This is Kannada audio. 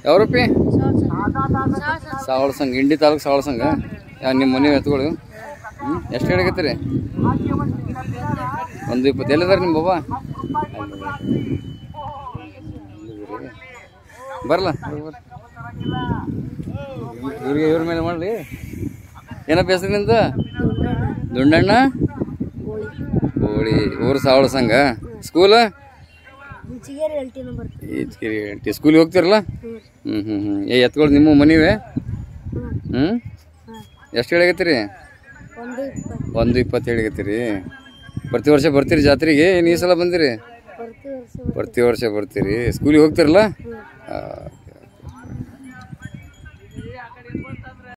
ಯಾವ್ರಪ್ಪಿ ಸಾವಳ ಸಂಘ ಇಂಡಿ ತಾಲೂಕು ಸಾವಳ ಸಂಘ ನಿಮ್ಮ ಮನೆ ಎತ್ಗಳು ಎಷ್ಟು ಹೇಳಕತ್ತೀರಿ 120 ಎಲ್ಲಿದಾರೆ ನಿಮ್ಮ ಬಾಬಾ ಬರಲ್ಲ ಇವ್ರಿಗೆ ಇವ್ರ ಮೇಲೆ ಮಾಡಲಿ ಏನಪ್ಪ ಹೆಸರು ನಿಂದ ದುಂಡಣ್ಣ ಕೋಳಿ ಊರು ಸಾವಳ ಸಂಘ ಸ್ಕೂಲ್ ಸ್ಕೂಲಿಗೆ ಹೋಗ್ತಿರಲ್ಲ ಎತ್ಗಳು ನಿಮ್ಮ ಮನಿವೆ ಎಷ್ಟು ಹೇಳಕತ್ತೀರಿ 120 ಹೇಳಕತ್ತೀರಿ ಪ್ರತಿ ವರ್ಷ ಬರ್ತೀರಿ ಜಾತ್ರೆಗೆ ಏನು ಈ ಸಲ ಬಂದಿರಿ ಪ್ರತಿ ವರ್ಷ ಬರ್ತೀರಿ ಸ್ಕೂಲಿಗೆ ಹೋಗ್ತಿರಲ್ಲ